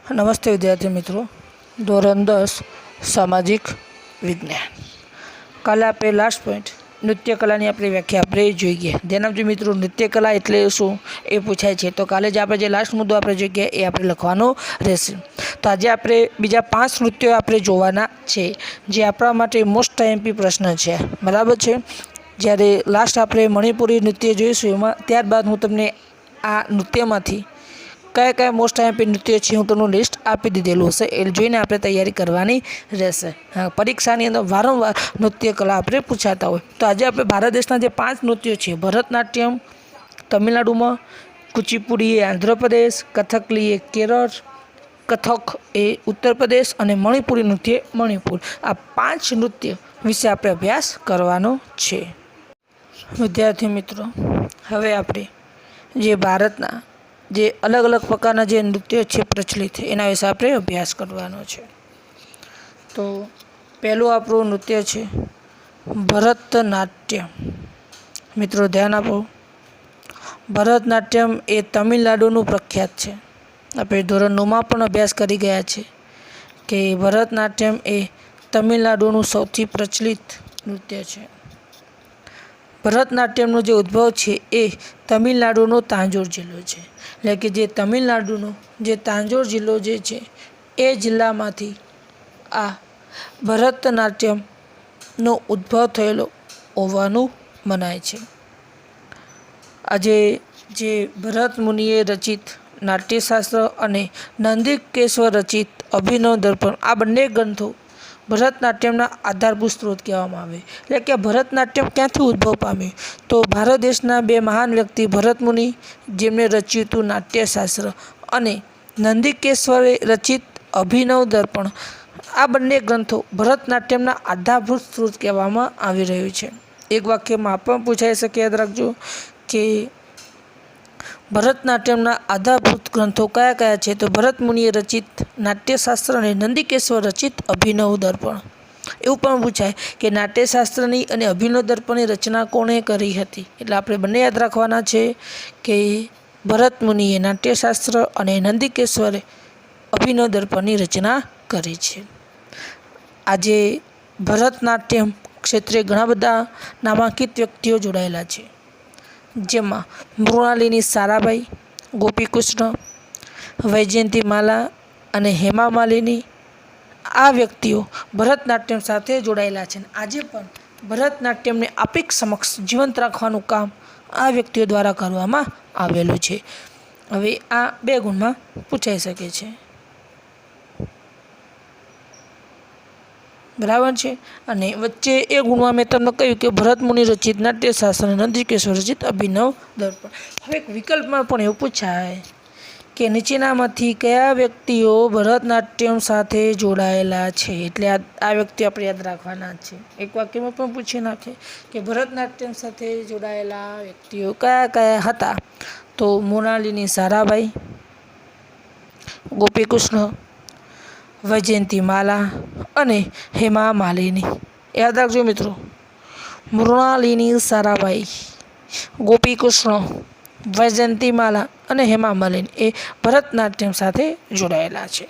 નમસ્તે વિદ્યાર્થી મિત્રો, ધોરણ 10 સામાજિક વિજ્ઞાન. કાલે આપણે લાસ્ટ પોઈન્ટ નૃત્ય કલાની આપણી વ્યાખ્યા આપણે જોઈએ. ધ્યાન આપજો મિત્રો, નૃત્ય કલા એટલે શું એ પૂછાય છે, તો કાલે જ આપણે જે લાસ્ટ મુદ્દો આપણે જોઈએ એ આપણે લખવાનો રહેશે. તો આજે આપણે બીજા 5 નૃત્યો આપણે જોવાના છે, જે આપણા માટે મોસ્ટ આઈએમપી પ્રશ્ન છે, બરાબર છે. જ્યારે લાસ્ટ આપણે મણિપુરી નૃત્ય જોઈશું એમાં, ત્યારબાદ હું તમને આ નૃત્યમાંથી કયા કયા મોસ્ટ આઈએમપી નૃત્ય છે હું તમને લિસ્ટ આપી દીધેલું હશે, એ જોઈને આપણે તૈયારી કરવાની રહેશે. પરીક્ષાની અંદર વારંવાર નૃત્ય કલા આપણે પૂછાતા હોય. તો આજે આપણે ભારત દેશના જે 5 નૃત્યો છે, ભરતનાટ્યમ તમિલનાડુમાં, કુચીપુડી એ આંધ્રપ્રદેશ, કથકલી એ કેરળ, કથક એ ઉત્તર પ્રદેશ અને મણિપુરી નૃત્ય મણિપુર, આ 5 નૃત્ય વિશે આપણે અભ્યાસ કરવાનો છે. વિદ્યાર્થી મિત્રો, હવે આપણે જે ભારતના જે અલગ અલગ પ્રકારના જે નૃત્યો છે પ્રચલિત, એના વિશે આપણે અભ્યાસ કરવાનો છે. તો પહેલું આપણું નૃત્ય છે ભરતનાટ્યમ. મિત્રો ધ્યાન આપો, ભરતનાટ્યમ એ તમિલનાડુનું પ્રખ્યાત છે. આપણે ધોરણ 9માં પણ અભ્યાસ કરી ગયા છે કે ભરતનાટ્યમ એ તમિલનાડુનું સૌથી પ્રચલિત નૃત્ય છે. ભરતનાટ્યમનો જે ઉદ્ભવ છે એ તમિલનાડુનો તાંજોર જિલ્લો છે, એટલે કે જે તમિલનાડુનો જે તાંજોર જિલ્લો જે છે એ જિલ્લામાંથી આ ભરતનાટ્યમનો ઉદ્ભવ થયેલો હોવાનું મનાય છે. આજે જે ભરત મુનિએ રચિત નાટ્યશાસ્ત્ર અને નંદિકેશ્વર રચિત અભિનવ દર્પણ, આ બંને ગ્રંથો ભરતનાટ્યમના આધારભૂત સ્ત્રોત કહેવામાં આવે. એટલે કે ભરતનાટ્યમ ક્યાંથી ઉદ્ભવ પામ્યું, તો ભારત દેશના 2 મહાન વ્યક્તિ ભરત મુનિ, જેમણે રચ્યું હતું નાટ્યશાસ્ત્ર, અને નંદિકેશ્વરે રચિત અભિનવ દર્પણ, આ બંને ગ્રંથો ભરતનાટ્યમના આધારભૂત સ્ત્રોત કહેવામાં આવી રહ્યું છે. એક વાક્યમાં પણ પૂછાઈ શકે, યાદ રાખજો કે ભરતનાટ્યમના આધારભૂત ગ્રંથો કયા કયા છે, તો ભરત મુનિએ રચિત નાટ્યશાસ્ત્ર અને નંદિકેશ્વર રચિત અભિનવ દર્પણ. એવું પણ પૂછાય કે નાટ્યશાસ્ત્રની અને અભિનવ દર્પણની રચના કોણે કરી હતી, એટલે આપણે બંને યાદ રાખવાના છે કે ભરત મુનિએ નાટ્યશાસ્ત્ર અને નંદિકેશ્વરે અભિનવ દર્પણની રચના કરી છે. આજે ભરતનાટ્યમ ક્ષેત્રે ઘણા બધા નામાંકિત વ્યક્તિઓ જોડાયેલા છે, જેમાં મૃણાલિની સારાભાઈ, ગોપીકૃષ્ણ, વૈજયંતીમાલા અને હેમા માલિની, આ વ્યક્તિઓ ભરતનાટ્યમ સાથે જોડાયેલા છે. આજે પણ ભરતનાટ્યમને આપણી સમક્ષ જીવંત રાખવાનું કામ આ વ્યક્તિઓ દ્વારા કરવામાં આવેલું છે. હવે આ 2 ગુણમાં પૂછાઈ શકે છે, બરાબર છે. અને વચ્ચે એ ગુણમાં મેં તમને કહ્યું કે ભરત મુનિ રચિત નાટ્યશાસ્ત્ર અને નંદિકેશ્વર રચિત અભિનવ દર્પણ. હવે એક વિકલ્પમાં પણ એવું પૂછાય કે નીચેનામાંથી કયા વ્યક્તિઓ ભરતનાટ્યમ સાથે જોડાયેલા છે, એટલે આ વ્યક્તિ આપણે યાદ રાખવાના છે. એક વાક્યમાં પણ પૂછી નાખે કે ભરતનાટ્યમ સાથે જોડાયેલા વ્યક્તિઓ કયા કયા હતા, તો મૃણાલિની સારાભાઈ, ગોપીકૃષ્ણ, વૈજયંતીમાલા અને હેમા માલિની. યાદ રાખજો મિત્રો, મૃણાલિની સારાભાઈ, ગોપીકૃષ્ણ, વૈજયંતીમાલા અને હેમા માલિની એ ભરતનાટ્યમ સાથે જોડાયેલા છે.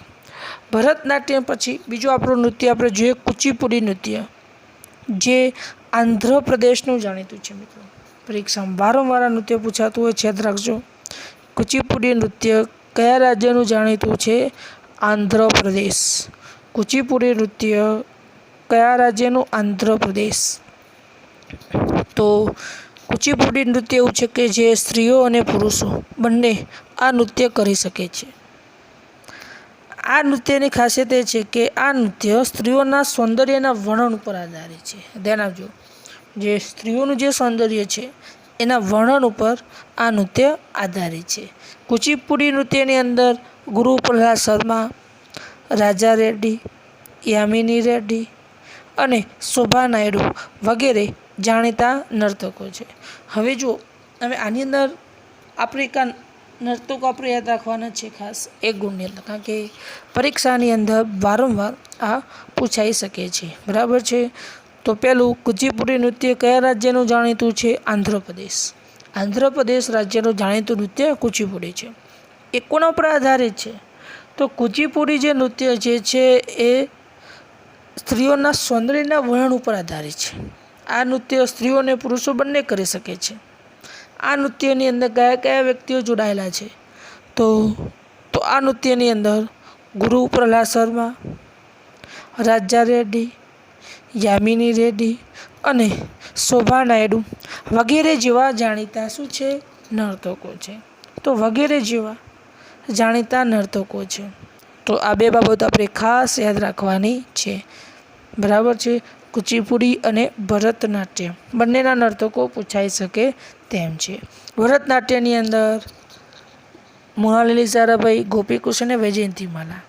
ભરતનાટ્યમ પછી બીજું આપણું નૃત્ય આપણે જોઈએ કુચીપુડી નૃત્ય, જે આંધ્રપ્રદેશનું જાણીતું છે. મિત્રો પરીક્ષામાં વારંવાર આ નૃત્ય પૂછાતું હોય છે, યાદ રાખજો. કુચીપુડી નૃત્ય કયા રાજ્યનું જાણીતું છે, આંધ્રપ્રદેશ. કુચીપુડી નૃત્ય કયા રાજ્યનું, આંધ્રપ્રદેશ. તો કુચીપુડી નૃત્ય એવું છે કે જે સ્ત્રીઓ અને પુરુષો બંને આ નૃત્ય કરી શકે છે. આ નૃત્યની ખાસિયત એ છે કે આ નૃત્ય સ્ત્રીઓના સૌંદર્યના વર્ણન ઉપર આધારિત છે. ધ્યાન આપજો, જે સ્ત્રીઓનું જે સૌંદર્ય છે એના વર્ણન ઉપર આ નૃત્ય આધારિત છે. કુચીપુડી નૃત્યની અંદર ગુરુ પ્રહલાદ શર્મા, રાજા રેડ્ડી, યામિની રેડ્ડી અને શોભા નાયડુ વગેરે જાણીતા નર્તકો છે. હવે જુઓ, હવે આની અંદર આપણે નર્તકો આપણે યાદ રાખવાના છે ખાસ 1 ગુણની અંદર, કારણ કે પરીક્ષાની અંદર વારંવાર આ પૂછાઈ શકે છે, બરાબર છે. તો પહેલું, કુચીપુડી નૃત્ય કયા રાજ્યનું જાણીતું છે, આંધ્રપ્રદેશ. આંધ્રપ્રદેશ રાજ્યનું જાણીતું નૃત્ય કુચીપુડી છે. એ કોના ઉપર આધારિત છે, તો કુચીપુડી જે નૃત્ય જે છે એ સ્ત્રીઓના સૌંદર્યના વર્ણન ઉપર આધારિત છે. આ નૃત્ય સ્ત્રીઓ અને પુરુષો બંને કરી શકે છે. આ નૃત્યની અંદર કયા કયા વ્યક્તિઓ જોડાયેલા છે? તો આ નૃત્યની અંદર ગુરુ પ્રહલાદ શર્મા, રાજા રેડ્ડી, યામિની રેડ્ડી અને શોભા નાયડુ વગેરે જેવા જાણીતા શું છે? નર્તકો છે. તો વગેરે જેવા જાણીતા નર્તકો છે. તો આ બે બાબતો આપણે ખાસ યાદ રાખવાની છે. બરાબર છે. કુચીપુડી અને ભરતનાટ્યમ બંનેના નર્તકો પૂછાઈ શકે તેમ છે. ભરતનાટ્યમની અંદર મૃણાલિની સારાભાઈ, ગોપીકૃષ્ણ અને વૈજયંતીમાલા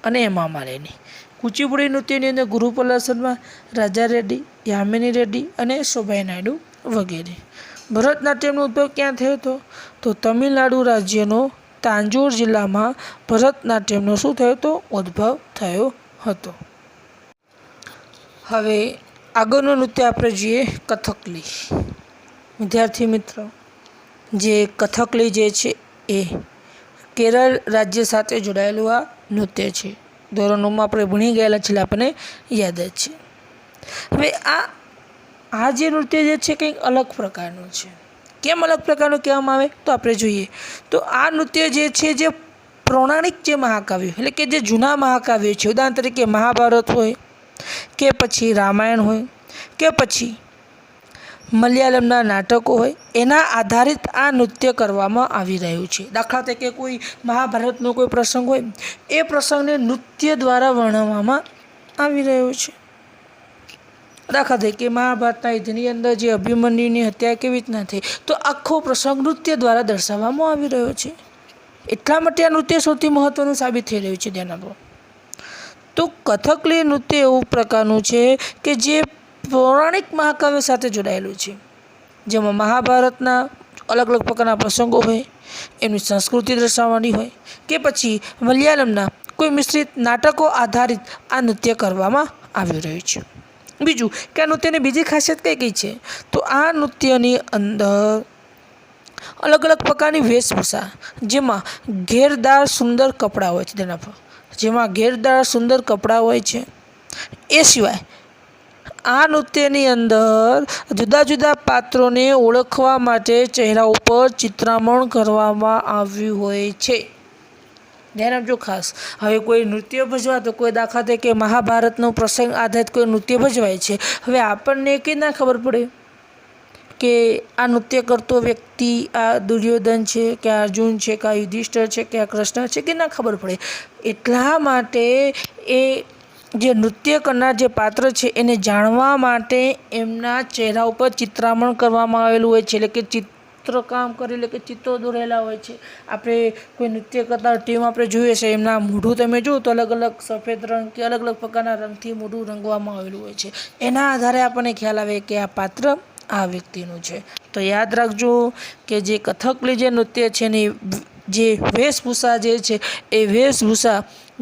અને હેમા માલિની. કુચીપુડી નૃત્યની અંદર ગુરુ પ્રહલાદ શર્મા, રાજા રેડ્ડી, યામિની રેડ્ડી અને શોભા નાયડુ વગેરે. ભરતનાટ્યમનો ઉદ્ભવ ક્યાં થયો હતો? તો તમિલનાડુ રાજ્યનો તાંજોર જિલ્લામાં ભરતનાટ્યમનો શું થયો હતો? ઉદ્ભવ થયો હતો. હવે આગળનું નૃત્ય આપણે જોઈએ કથકલી. વિદ્યાર્થી મિત્રો, જે કથકલી જે છે એ કેરળ રાજ્ય સાથે જોડાયેલું આ નૃત્ય છે. ધોરણ 9માં આપણે ભણી ગયેલા છે, આપણને યાદ જ છે. હવે આ જે નૃત્ય જે છે કંઈક અલગ પ્રકારનું છે. કેમ અલગ પ્રકારનું કહેવામાં આવે તો આપણે જોઈએ તો આ નૃત્ય જે છે જે પૌરાણિક જે મહાકાવ્યો એટલે કે જે જૂના મહાકાવ્યો છે, ઉદાહરણ તરીકે મહાભારત હોય કે પછી રામાયણ હોય કે પછી મલયાલમના નાટકો હોય, એના આધારિત આ નૃત્ય કરવામાં આવી રહ્યું છે. દાખલા તરીકે કોઈ મહાભારતનો કોઈ પ્રસંગ હોય, એ પ્રસંગને નૃત્ય દ્વારા વર્ણવવામાં આવી રહ્યો છે. દાખલા તરીકે મહાભારતના યુદ્ધની અંદર જે અભિમન્યુની હત્યા કેવી રીતના થઈ, તો આખો પ્રસંગ નૃત્ય દ્વારા દર્શાવવામાં આવી રહ્યો છે. એટલા માટે આ નૃત્ય સૌથી મહત્ત્વનું સાબિત થઈ રહ્યું છે. ધ્યાન આપો. તો કથકલી નૃત્ય એવું પ્રકારનું છે કે જે પૌરાણિક મહાકાવ્ય સાથે જોડાયેલું છે, જેમાં મહાભારતના અલગ અલગ પ્રકારના પ્રસંગો હોય, એમની સંસ્કૃતિ દર્શાવવાની હોય કે પછી મલયાલમના કોઈ મિશ્રિત નાટકો આધારિત આ નૃત્ય કરવામાં આવી રહ્યું છે. બીજું કે આ નૃત્યની બીજી ખાસિયત કઈ છે? તો આ નૃત્યની અંદર અલગ અલગ પ્રકારની વેશભૂષા, જેમાં ઘેરદાર સુંદર કપડાં હોય છે. એ સિવાય આ નૃત્યની અંદર જુદા જુદા પાત્રોને ઓળખવા માટે ચહેરા ઉપર ચિત્રામણ કરવામાં આવ્યું હોય છે. ધ્યાન આપજો ખાસ. હવે કોઈ નૃત્ય ભજવા તો કોઈ દાખલા તરીકે મહાભારતનો પ્રસંગ આધારિત કોઈ નૃત્ય ભજવાય છે. હવે આપણને કે ના ખબર પડે કે આ નૃત્ય કરતો વ્યક્તિ આ દુર્યોધન છે કે આ અર્જુન છે કે આ યુધિષ્ઠિર છે કે આ કૃષ્ણ છે કે ના ખબર પડે. એટલા માટે એ જે નૃત્ય કરનાર જે પાત્ર છે એને જાણવા માટે એમના ચહેરા ઉપર ચિત્રામણ કરવામાં આવેલું હોય છે, એટલે કે ચિત્રકામ કરેલું કે ચિત્રો દોરેલા હોય છે. આપણે કોઈ નૃત્ય કરતા ટીમ આપણે જોઈએ છે, એમના મોઢું તમે જુઓ તો અલગ અલગ સફેદ રંગ કે અલગ અલગ પ્રકારના રંગથી મોઢું રંગવામાં આવેલું હોય છે. એના આધારે આપણને ખ્યાલ આવે કે આ પાત્ર આ વ્યક્તિનું છે. તો યાદ રાખજો કે જે કથકલી જે નૃત્ય છે એની જે વેશભૂષા જે છે એ વેશભૂષા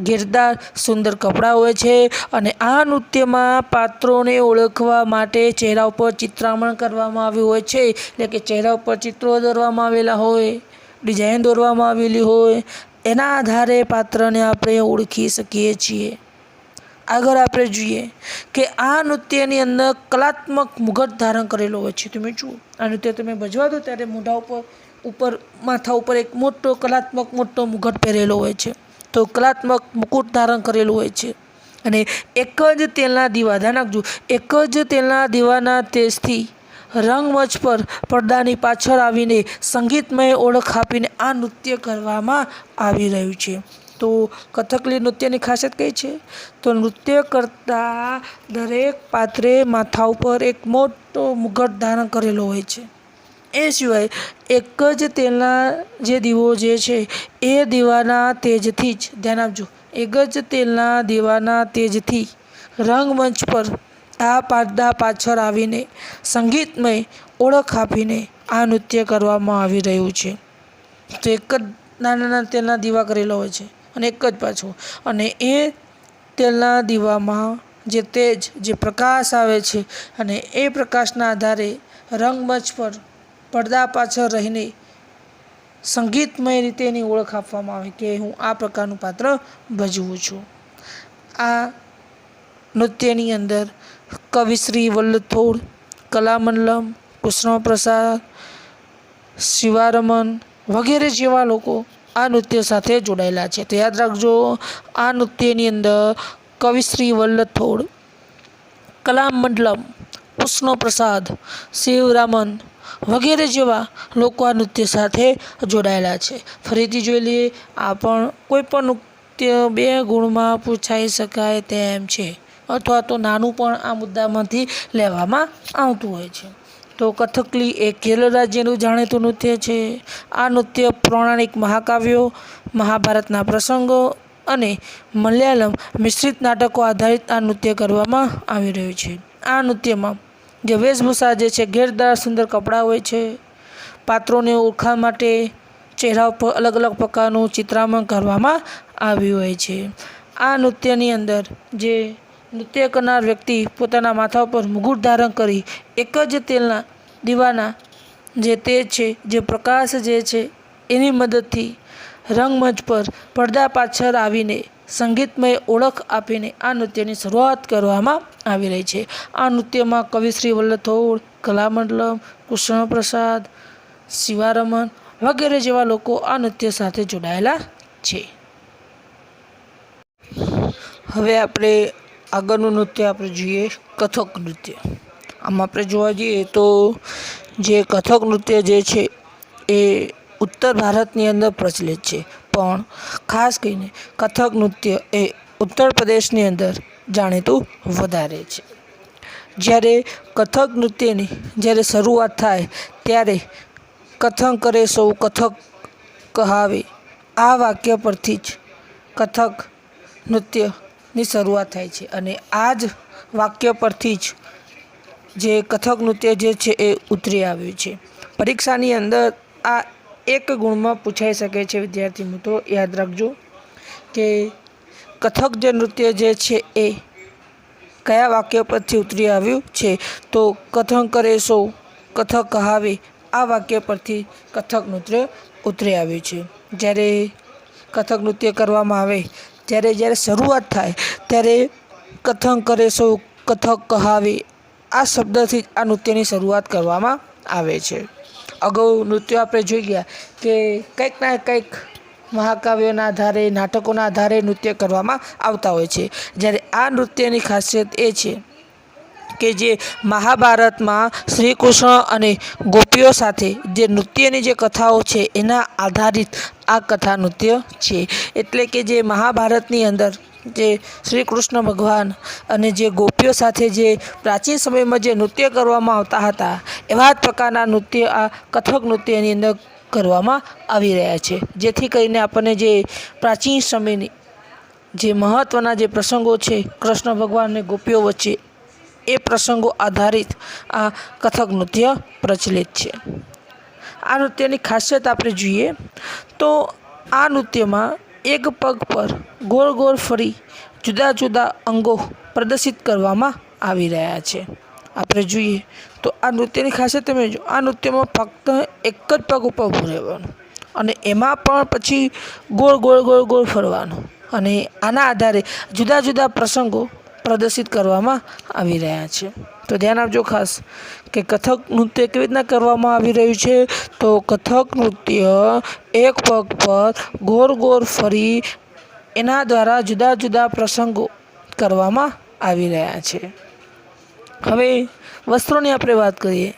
ઘેરદાર સુંદર કપડાં હોય છે. અને આ નૃત્યમાં પાત્રોને ઓળખવા માટે ચહેરા ઉપર ચિત્રામણ કરવામાં આવ્યું હોય છે, એટલે કે ચહેરા ઉપર ચિત્રો દોરવામાં આવેલા હોય, ડિઝાઇન દોરવામાં આવેલી હોય. એના આધારે પાત્રને આપણે ઓળખી શકીએ છીએ. આગળ આપણે જોઈએ કે આ નૃત્યની અંદર કલાત્મક મુગટ ધારણ કરેલો હોય છે. તમે જુઓ, આ નૃત્ય તમે ભજવા દો ત્યારે મોઢા ઉપર માથા ઉપર એક મોટો કલાત્મક મોટો મુગટ પહેરેલો હોય છે. તો કલાત્મક મુકુટ ધારણ કરેલું હોય છે. અને એક જ તેલના દીવા, ધ્યાન રાખજો, એક જ તેલના દીવાના તેજથી રંગમંચ પર પડદાની પાછળ આવીને સંગીતમય ઓળખ આપીને આ નૃત્ય કરવામાં આવી રહ્યું છે. તો કથકલી નૃત્યની ખાસિયત કઈ છે? તો નૃત્ય કરતા દરેક પાત્રે માથા ઉપર એક મોટો મુગટ ધારણ કરેલો હોય છે. એ સિવાય એક જ તેલના જે દીવો જે છે એ દીવાના તેજથી જ, ધ્યાન આપજો, એક જ તેલના દીવાના તેજથી રંગમંચ પર આ પડદા પાછળ આવીને સંગીતમય ઓળખ આપીને આ નૃત્ય કરવામાં આવી રહ્યું છે. તો એક જ નાના તેલના દીવા કરેલા હોય છે અને એક જ પાછો, અને એ તેલના દીવામાં જે તેજ જે પ્રકાશ આવે છે અને એ પ્રકાશના આધારે રંગમંચ પર પડદા પાછળ રહીને સંગીતમય રીતે એની ઓળખ આપવામાં આવે કે હું આ પ્રકારનું પાત્ર ભજવું છું. આ નૃત્યની અંદર કવિશ્રી વલ્લથોડ, કલામંડલમ, કૃષ્ણપ્રસાદ, શિવારમન વગેરે જેવા લોકો આ નૃત્ય સાથે જોડાયેલા છે. તો યાદ રાખજો, આ નૃત્યની અંદર કવિશ્રી વલ્લથોડ, કલામંડલમ, કૃષ્ણપ્રસાદ, શિવરામન વગેરે જેવા લોકો આ નૃત્ય સાથે જોડાયેલા છે. ફરીથી જોઈ લઈએ, આ પણ કોઈ પણ નૃત્ય 2 ગુણમાં પૂછાઈ શકાય તેમ છે, અથવા તો નાનું પણ આ મુદ્દામાંથી લેવામાં આવતું હોય છે. તો કથકલી એ કેરળ રાજ્યનું જાણીતું નૃત્ય છે. આ નૃત્ય પૌરાણિક મહાકાવ્યો, મહાભારતના પ્રસંગો અને મલયાલમ મિશ્રિત નાટકો આધારિત આ નૃત્ય કરવામાં આવી રહ્યું છે. આ નૃત્યમાં જે વેશભૂષા જે છે, ઘેરદાર સુંદર કપડાં હોય છે. પાત્રોને ઓળખાણ માટે ચહેરા ઉપર અલગ અલગ પ્રકારનું ચિત્રામણ કરવામાં આવ્યું હોય છે. આ નૃત્યની અંદર જે નૃત્ય કરનાર વ્યક્તિ પોતાના માથા ઉપર મુગુટ ધારણ કરી એક જ તેલના દીવાના જે તેજ છે, જે પ્રકાશ જે છે એની મદદથી રંગમંચ પર પડદા પાછળ આવીને સંગીતમય ઓળખ આપીને આ નૃત્યની શરૂઆત કરવામાં આવી રહી છે. આ નૃત્યમાં કવિશ્રી વલ્લથોડ, કલામંડલમ, કૃષ્ણપ્રસાદ, શિવારમન વગેરે જેવા લોકો આ નૃત્ય સાથે જોડાયેલા છે. હવે આપણે આગળનું નૃત્ય આપણે જોઈએ, કથક નૃત્ય. આમાં આપણે જોવા જઈએ તો જે કથક નૃત્ય જે છે એ ઉત્તર ભારતની અંદર પ્રચલિત છે, પણ ખાસ કરીને કથક નૃત્ય એ ઉત્તર પ્રદેશની અંદર જાણીતું વધારે છે. જ્યારે કથક નૃત્યની જ્યારે શરૂઆત થાય ત્યારે કથન કરે સૌ કથક કહાવે, આ વાક્ય પરથી જ કથક નૃત્યની શરૂઆત થાય છે. અને આ જ વાક્ય પરથી જ જે કથક નૃત્ય જે છે એ ઉતરી આવ્યું છે. પરીક્ષાની અંદર આ 1 ગુણમાં પૂછાઈ શકે છે. વિદ્યાર્થી મિત્રો યાદ રાખજો કે કથક જે નૃત્ય જે છે એ કયા વાક્ય પરથી ઉતરી આવ્યું છે. તો કથન કરે સૌ કથક કહાવે, આ વાક્ય પરથી કથક નૃત્ય ઉતરી આવ્યું છે. જ્યારે કથક નૃત્ય કરવામાં આવે જ્યારે શરૂઆત થાય ત્યારે કથન કરે સૌ કથક કહાવે, આ શબ્દથી જ આ નૃત્યની શરૂઆત કરવામાં આવે છે. અગાઉ નૃત્યો આપણે જોઈ ગયા કે કંઈક ના કંઈક મહાકાવ્યોના આધારે, નાટકોના આધારે નૃત્ય કરવામાં આવતા હોય છે. જ્યારે આ નૃત્યની ખાસિયત એ છે કે જે મહાભારતમાં શ્રી કૃષ્ણ અને ગોપીઓ સાથે જે નૃત્યની જે કથાઓ છે એના આધારિત આ કથા નૃત્ય છે. એટલે કે જે મહાભારતની અંદર જે શ્રી કૃષ્ણ ભગવાન અને જે ગોપીઓ સાથે જે પ્રાચીન સમયમાં જે નૃત્ય કરવામાં આવતા હતા, એવા જ પ્રકારના નૃત્ય આ કથક નૃત્યની અંદર કરવામાં આવી રહ્યા છે. જેથી કરીને આપણને જે પ્રાચીન સમયની જે મહત્ત્વના જે પ્રસંગો છે કૃષ્ણ ભગવાન અને ગોપીઓ વચ્ચે, એ પ્રસંગો આધારિત આ કથક નૃત્ય પ્રચલિત છે. આ નૃત્યની ખાસિયત આપણે જોઈએ તો આ નૃત્યમાં એક પગ પર ગોળ ગોળ ફરી જુદા જુદા અંગો પ્રદર્શિત કરવામાં આવી રહ્યા છે. આપણે જોઈએ તો આ નૃત્યની ખાસિયત તમે જો, આ નૃત્યમાં ફક્ત એક જ પગ ઉપર ઊભું રહેવાનું અને એમાં પણ પછી ગોળ ગોળ ગોળ ગોળ ફરવાનું, અને આના આધારે જુદા જુદા પ્રસંગો પ્રદર્શિત કરવામાં આવી રહ્યા છે. તો ધ્યાન આપજો ખાસ કે કથક નૃત્ય કેવી રીતના કરવામાં આવી રહ્યું છે. તો કથક નૃત્ય એક પગ પર ગોળ ગોળ ફરી એના દ્વારા જુદા જુદા પ્રસંગો કરવામાં આવી રહ્યા છે. હવે વસ્ત્રોની આપણે વાત કરીએ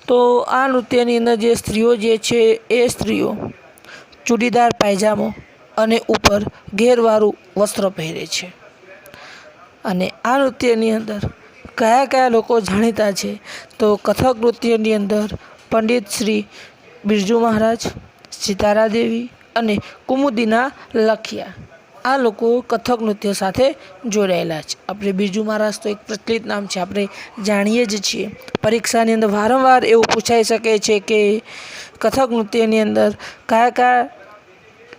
તો આ નૃત્યની અંદર જે સ્ત્રીઓ જે છે એ સ્ત્રીઓ ચૂડીદાર પાયજામો અને ઉપર ઘેરવાળું વસ્ત્ર પહેરે છે. અને આ નૃત્યની અંદર કયા કયા લોકો જાણીતા છે તો કથક નૃત્યની અંદર પંડિત શ્રી બિરજુ મહારાજ, સિતારા દેવી અને કુમુદીના લખિયા, આ લોકો કથક નૃત્ય સાથે જોડાયેલા છે. આપણે બિરજુ મહારાજ તો એક પ્રચલિત નામ છે, આપણે જાણીએ જ છીએ. પરીક્ષાની અંદર વારંવાર એવું પૂછાઈ શકે છે કે કથક નૃત્યની અંદર કયા કયા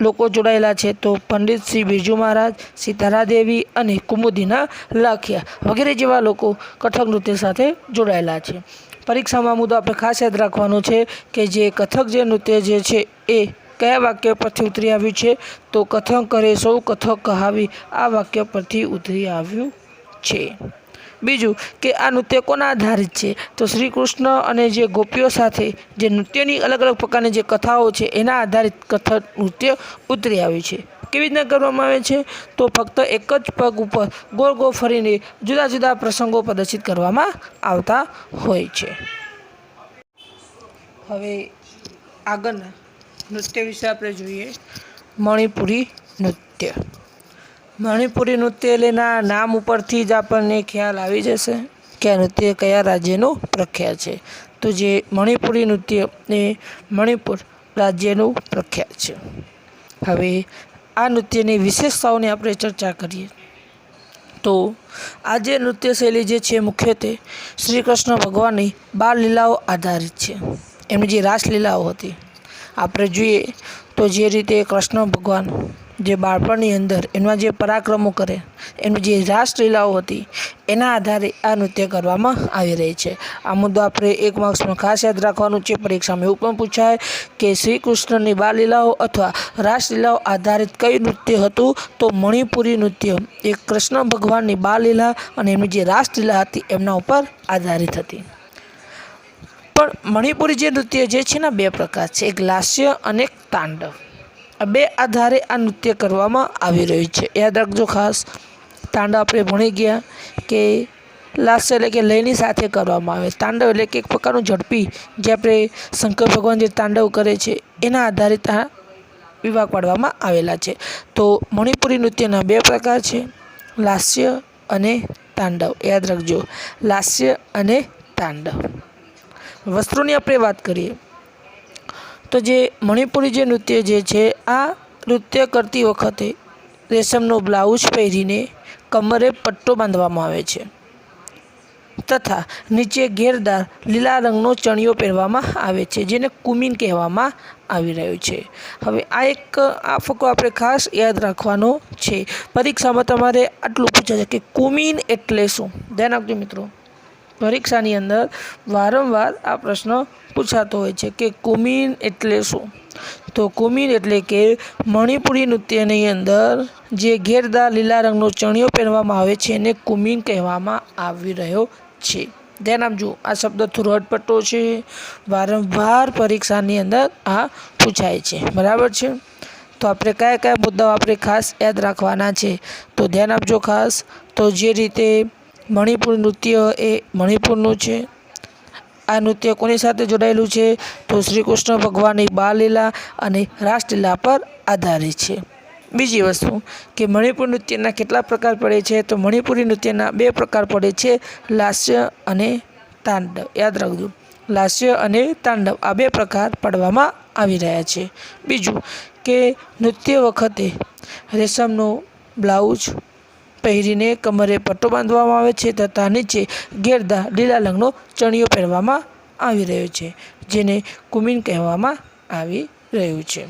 લોકો જોડાયેલા છે. તો પંડિત શ્રી બિરજુ મહારાજ, સિતારા દેવી અને કુમુદીના લખિયા વગેરે જેવા લોકો કથક નૃત્ય સાથે જોડાયેલા છે. પરીક્ષામાં મુદ્દો આપણે ખાસ યાદ રાખવાનો છે કે જે કથક જે નૃત્ય જે છે એ કયા વાક્ય પરથી ઉતરી આવ્યું છે? તો કથન કરે સૌ કથક કહાવી આ વાક્ય પરથી ઉતરી આવ્યું છે. બીજું કે આ નૃત્ય કોના આધારિત છે? તો શ્રી કૃષ્ણ અને જે ગોપીઓ સાથે જે નૃત્યની અલગ અલગ પ્રકારની જે કથાઓ છે એના આધારિત કથક નૃત્ય ઉતરી આવ્યું છે. કેવી રીતના કરવામાં આવે છે? તો ફક્ત એક જ પગ ઉપર ગોળ ગોળ ફરીને જુદા જુદા પ્રસંગો પ્રદર્શિત કરવામાં આવતા હોય છે. હવે આગળના નૃત્ય વિશે આપણે જોઈએ મણિપુરી નૃત્ય. મણિપુરી નૃત્ય એના નામ ઉપરથી જ આપણને ખ્યાલ આવી જશે કે આ નૃત્ય કયા રાજ્યનું પ્રખ્યાત છે. તો જે મણિપુરી નૃત્ય એ મણિપુર રાજ્યનું પ્રખ્યાત છે. હવે આ નૃત્યની વિશેષતાઓની આપણે ચર્ચા કરીએ તો આ જે નૃત્ય શૈલી જે છે મુખ્યત્વે શ્રી કૃષ્ણ ભગવાનની બાળ લીલાઓ આધારિત છે. એમની જે રાસલીલાઓ હતી આપણે જોઈએ તો જે રીતે કૃષ્ણ ભગવાન જે બાળપણની અંદર એમાં જે પરાક્રમો કરે એમની જે રાસલીલાઓ હતી એના આધારે આ નૃત્ય કરવામાં આવી રહી છે. આ મુદ્દો આપણે એક માર્ક્સમાં ખાસ યાદ રાખવાનું છે. પરીક્ષામાં એવું પણ પૂછાય કે શ્રી કૃષ્ણની બાળલીલાઓ અથવા રાસલીલાઓ આધારિત કઈ નૃત્ય હતું? તો મણિપુરી નૃત્ય એ કૃષ્ણ ભગવાનની બાળલીલા અને એમની જે રાસલીલા હતી એમના ઉપર આધારિત હતી. પણ મણિપુરી જે નૃત્ય જે છે ને બે પ્રકાર છે, એક લાસ્ય અને એક તાંડવ. આ બે આધારે આ નૃત્ય કરવામાં આવી રહ્યું છે. યાદ રાખજો ખાસ. તાંડવ આપણે ભણી ગયા કે લાસ્ય એટલે કે લયની સાથે કરવામાં આવે. તાંડવ એટલે કે એક પ્રકારનું ઝડપી જે આપણે શંકર ભગવાન જે તાંડવ કરે છે એના આધારિત આ વિભાગ પાડવામાં આવેલા છે. તો મણિપુરી નૃત્યના બે પ્રકાર છે, લાસ્ય અને તાંડવ. યાદ રાખજો, લાસ્ય અને તાંડવ. વસ્ત્રોની આપણે વાત કરીએ તો જે મણિપુરી જે નૃત્ય જે છે આ નૃત્ય કરતી વખતે રેશમનો બ્લાઉઝ પહેરીને કમરે પટ્ટો બાંધવામાં આવે છે તથા નીચે ઘેરદાર લીલા રંગનો ચણિયો પહેરવામાં આવે છે જેને કુમીન કહેવામાં આવી રહ્યું છે. હવે આ ફકરો આપણે ખાસ યાદ રાખવાનો છે. પરીક્ષામાં તમારે આટલું પૂછાશે કે કુમીન એટલે શું? ધ્યાન આપજો મિત્રો. પરીક્ષાની અંદર વારંવાર આ પ્રશ્ન પૂછાતો હોય છે કે કુમીન એટલે શું? તો કુમીન એટલે કે મણિપુરી નૃત્યની અંદર જે ઘેરદાર લીલા રંગનો ચણિયો પહેરવામાં આવે છે એને કુમીન કહેવામાં આવી રહ્યો છે. ધ્યાન આપજો, આ શબ્દ થોડો અટપટો છે, વારંવાર પરીક્ષાની અંદર આ પૂછાય છે. બરાબર છે? તો આપણે કયા કયા મુદ્દાઓ આપણે ખાસ યાદ રાખવાના છે તો ધ્યાન આપજો ખાસ. તો જે રીતે મણિપુર નૃત્ય એ મણિપુરનું છે. આ નૃત્ય કોની સાથે જોડાયેલું છે? તો શ્રી કૃષ્ણ ભગવાનની બાળલીલા અને રાસલીલા પર આધારિત છે. બીજી વસ્તુ કે મણિપુર નૃત્યના કેટલા પ્રકાર પડે છે? તો મણિપુરી નૃત્યના બે પ્રકાર પડે છે, લાસ્ય અને તાંડવ. યાદ રાખજો, લાસ્ય અને તાંડવ આ બે પ્રકાર પાડવામાં આવી રહ્યા છે. બીજું કે નૃત્ય વખતે રેશમનો બ્લાઉઝ પહેરીને કમરે પટ્ટો બાંધવામાં આવે છે તથા નીચે ઘેરદાર લીલા રંગનો ચણિયો પહેરવામાં આવી રહ્યો છે જેને કુમીન કહેવામાં આવી રહ્યું છે.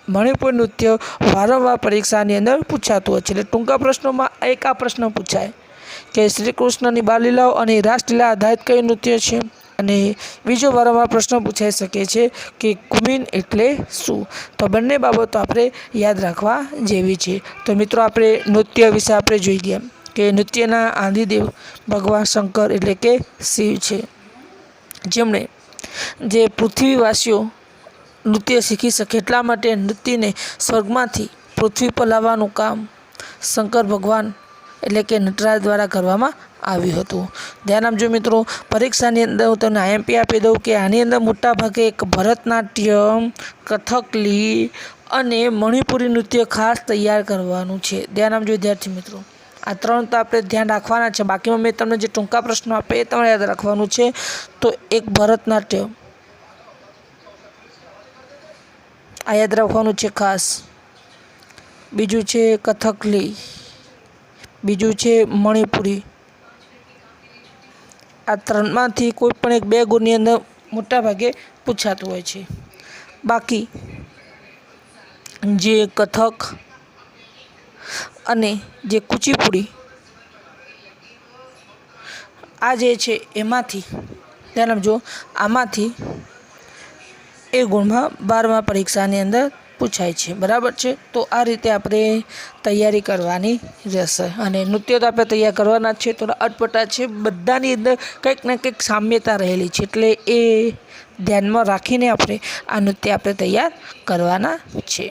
મણિપુર નૃત્ય વારંવાર પરીક્ષાની અંદર પૂછાતું હોય છે. એટલે ટૂંકા પ્રશ્નોમાં એક આ પ્રશ્ન પૂછાય કે શ્રી કૃષ્ણની બાળલીલાઓ અને રાસલીલા આધારિત કયું નૃત્ય છે? અને બીજો વારંવાર પ્રશ્ન પૂછાઈ શકે છે કે કુમીન એટલે શું? તો બંને બાબતો આપણે યાદ રાખવા જેવી છે. તો મિત્રો આપણે નૃત્ય વિશે આપણે જોઈ ગયા કે નૃત્યના આદિદેવ ભગવાન શંકર એટલે કે શિવ છે, જેમણે જે પૃથ્વીવાસીઓ નૃત્ય શીખી શકે એટલા માટે નૃત્યને સ્વર્ગમાંથી પૃથ્વી પર લાવવાનું કામ શંકર ભગવાન એટલે કે નટરાજ દ્વારા કરવામાં આવ્યું હતું. ધ્યાન આપજો મિત્રો. પરીક્ષાની અંદર હું તમને આઈએમપી આપી દઉં કે આની અંદર મોટાભાગે એક ભરતનાટ્યમ, કથકલી અને મણિપુરી નૃત્ય ખાસ તૈયાર કરવાનું છે. ધ્યાન આપજો વિદ્યાર્થી મિત્રો. આ ત્રણ તો આપણે ધ્યાન રાખવાના છે. બાકીમાં મેં તમને જે ટૂંકા પ્રશ્નો આપે એ તમારે યાદ રાખવાનું છે. તો એક ભરતનાટ્યમ આ યાદ રાખવાનું છે ખાસ. બીજું છે કથકલી, બીજું છે મણિપુરી. આ ત્રણમાંથી કોઈ પણ એક બે ગુણની અંદર મોટાભાગે પૂછાતું હોય છે. બાકી જે કથક અને જે કુચીપુડી આ જે છે એમાંથી ધ્યાન આપજો, આમાંથી એ ગુણમાં 12મા પરીક્ષાની અંદર પૂછાય છે, બરાબર છે। તો આ રીતે આપણે તૈયારી કરવાની રહેશે અને નૃત્ય તો આપણે તૈયાર કરવાના જ છે, થોડા અટપટા છે, બધાની અંદર કંઈક ને કંઈક સામ્યતા રહેલી છે, એટલે એ ધ્યાનમાં રાખીને આપણે આ નૃત્ય આપણે તૈયાર કરવાના છે।